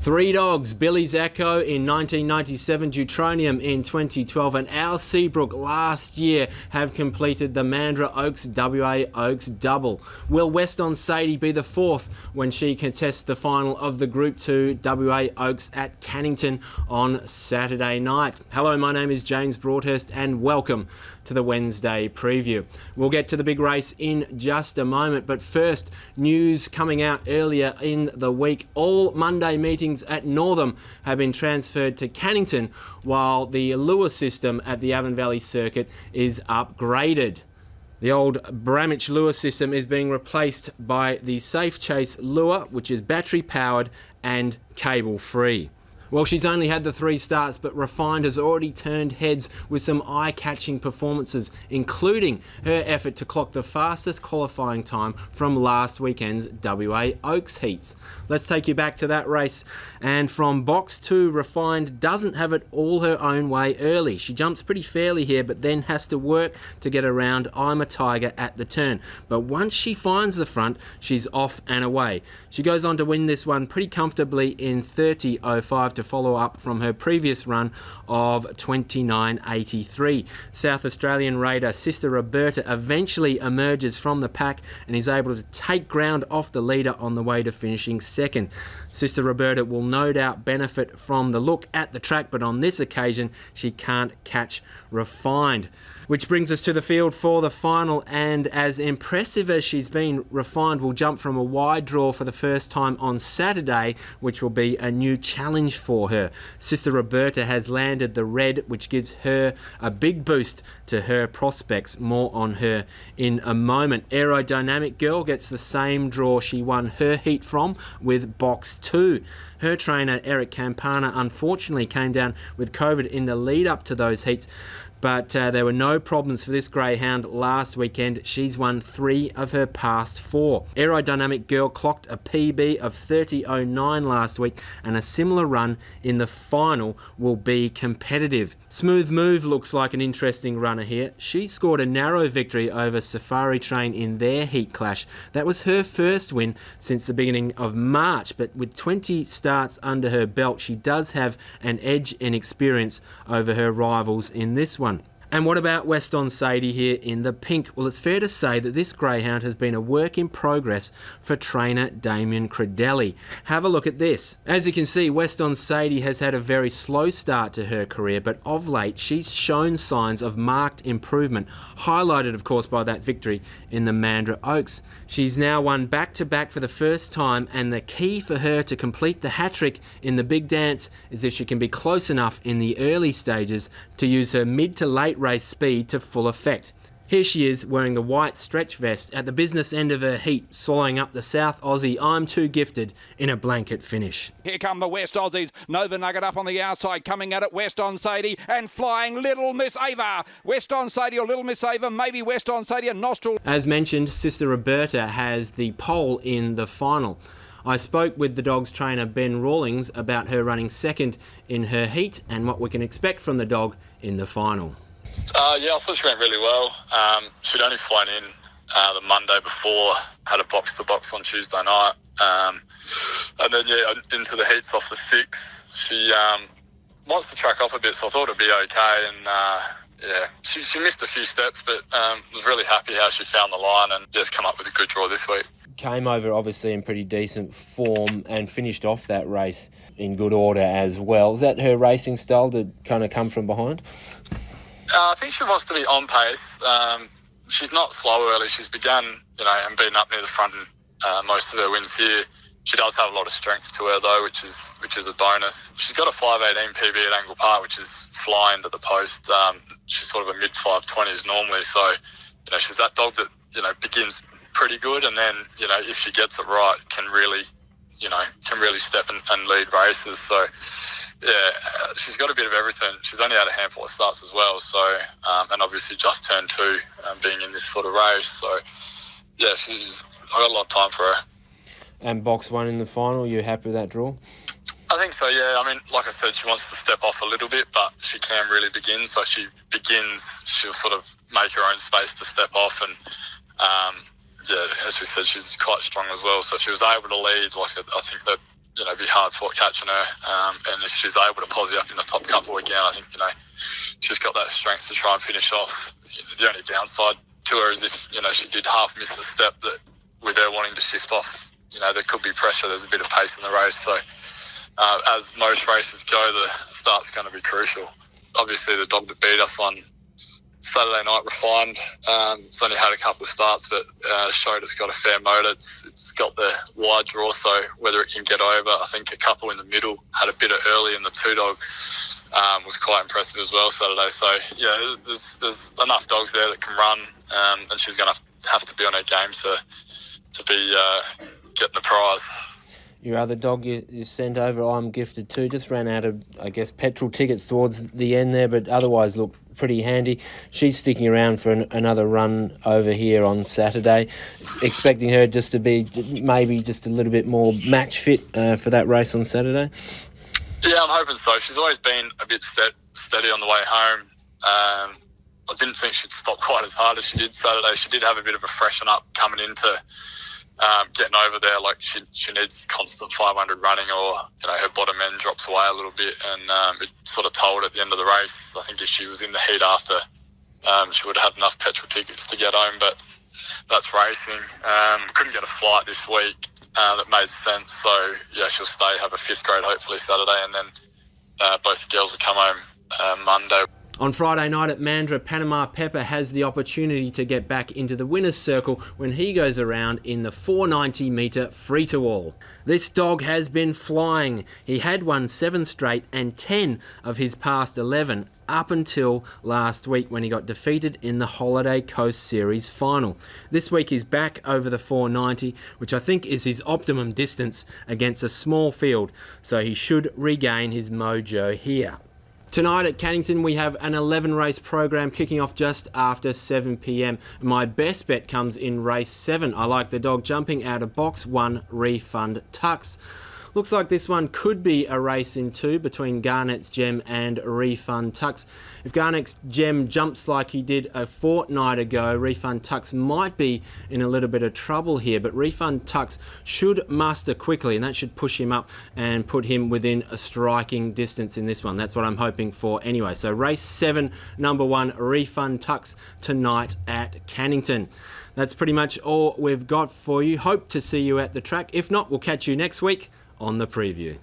Three Dogs, Billy's Echo in 1997, Deutronium in 2012 and Our Seabrook last year have completed the Mandurah Oaks WA Oaks double. Will Weston Sadie be the fourth when she contests the final of the Group 2 WA Oaks at Cannington on Saturday night? Hello, my name is James Broadhurst and welcome to the Wednesday Preview. We'll get to the big race in just a moment, but first, news coming out earlier in the week. All Monday meetings at Northam have been transferred to Cannington, while the lure system at the Avon Valley Circuit is upgraded. The old Bramich lure system is being replaced by the Safe Chase lure, which is battery powered and cable free. Well, she's only had the 3 starts, but Refined has already turned heads with some eye-catching performances, including her effort to clock the fastest qualifying time from last weekend's WA Oaks heats. Let's take you back to that race. And from box 2, Refined doesn't have it all her own way early. She jumps pretty fairly here, but then has to work to get around I'm a Tiger at the turn. But once she finds the front, she's off and away. She goes on to win this one pretty comfortably in 30.05 to follow up from her previous run of 29.83. South Australian raider Sister Roberta eventually emerges from the pack and is able to take ground off the leader on the way to finishing second. Sister Roberta will no doubt benefit from the look at the track, but on this occasion she can't catch Refined. Which brings us to the field for the final, and as impressive as she's been, Refined will jump from a wide draw for the first time on Saturday, which will be a new challenge for her. Sister Roberta has landed the red, which gives her a big boost to her prospects. More on her in a moment. Aerodynamic Girl gets the same draw she won her heat from with box 2. Her trainer, Eric Campana, unfortunately came down with COVID in the lead up to those heats, but there were no problems for this greyhound last weekend. She's won 3 of her past 4. Aerodynamic Girl clocked a PB of 30.09 last week, and a similar run in the final will be competitive. Smooth Move looks like an interesting runner here. She scored a narrow victory over Safari Train in their heat clash. That was her first win since the beginning of March, but with 20 starts under her belt, she does have an edge in experience over her rivals in this one. And what about Weston Sadie here in the pink? Well, it's fair to say that this greyhound has been a work in progress for trainer Damien Credelli. Have a look at this. As you can see, Weston Sadie has had a very slow start to her career, but of late she's shown signs of marked improvement, highlighted of course by that victory in the Mandurah Oaks. She's now won back-to-back for the first time, and the key for her to complete the hat-trick in the big dance is if she can be close enough in the early stages to use her mid to late race speed to full effect. Here she is wearing the white stretch vest at the business end of her heat, swallowing up the South Aussie I'm Too Gifted in a blanket finish. Here come the West Aussies. Nova Nugget up on the outside, coming at it, Weston Sadie, and flying Little Miss Ava. Weston Sadie or Little Miss Ava, maybe Weston Sadie and Nostril. As mentioned, Sister Roberta has the pole in the final. I spoke with the dog's trainer Ben Rawlings about her running second in her heat and what we can expect from the dog in the final. Yeah, I thought she went really well. She'd only flown in the Monday before, had a box-to-box on Tuesday night. And then, into the heats off the 6. She wants to track off a bit, so I thought it'd be okay. And, she missed a few steps, but was really happy how she found the line and just come up with a good draw this week. Came over obviously in pretty decent form and finished off that race in good order as well. Is that her racing style to kind of come from behind? I think she wants to be on pace. She's not slow early. She's begun, and been up near the front in most of her wins here. She does have a lot of strength to her though, which is a bonus. She's got a 5.18 PB at Angle Park, which is flying to the post. She's sort of a mid 520s normally, so she's that dog that begins pretty good, and then if she gets it right, can really step and lead races. So. Yeah, she's got a bit of everything. She's only had a handful of starts as well, so and obviously just turned 2, being in this sort of race. So, yeah, I got a lot of time for her. And box 1 in the final, you happy with that draw? I think so, yeah. I mean, like I said, she wants to step off a little bit, but she can really begin. So she begins, she'll sort of make her own space to step off, and as we said, she's quite strong as well. So she was able to lead, I think that be hard fought catching her. And if she's able to posse up in the top couple again, I think, she's got that strength to try and finish off. The only downside to her is if, she did half miss the step, that with her wanting to shift off, there could be pressure. There's a bit of pace in the race. So as most races go, the start's going to be crucial. Obviously, the dog that beat us on Saturday night, Refined, it's only had a couple of starts, but showed it's got a fair motor. It's got the wide draw, so whether it can get over. I think a couple in the middle had a bit of early, and the two dog was quite impressive as well Saturday. So yeah, there's enough dogs there that can run, and she's going to have to be on her game to be getting the prize. Your other dog you sent over, I'm Gifted too, just ran out of, I guess, petrol tickets towards the end there, but otherwise looked pretty handy. She's sticking around for another run over here on Saturday. Expecting her just to be maybe just a little bit more match fit for that race on Saturday? Yeah, I'm hoping so. She's always been a bit steady on the way home. I didn't think she'd stop quite as hard as she did Saturday. She did have a bit of a freshen up coming into getting over there. Like she needs constant 500 running, or her bottom end drops away a little bit, and it sort of told at the end of the race. I think if she was in the heat after, she would have enough petrol tickets to get home, but that's racing. Couldn't get a flight this week that made sense, so yeah, she'll stay, have a 5th grade hopefully Saturday, and then both the girls will come home Monday. On Friday night at Mandurah, Panama Pepper has the opportunity to get back into the winner's circle when he goes around in the 490 metre free-to-all. This dog has been flying. He had won 7 straight and 10 of his past 11 up until last week when he got defeated in the Holiday Coast Series final. This week he's back over the 490, which I think is his optimum distance against a small field, so he should regain his mojo here. Tonight at Cannington, we have an 11-race program kicking off just after 7 p.m. My best bet comes in race 7. I like the dog jumping out of box 1, Refund Tux. Looks like this one could be a race in 2 between Garnet's Gem and Refund Tux. If Garnet's Gem jumps like he did a fortnight ago, Refund Tux might be in a little bit of trouble here, but Refund Tux should muster quickly, and that should push him up and put him within a striking distance in this one. That's what I'm hoping for anyway. So race 7, number 1, Refund Tux tonight at Cannington. That's pretty much all we've got for you. Hope to see you at the track. If not, we'll catch you next week on the preview.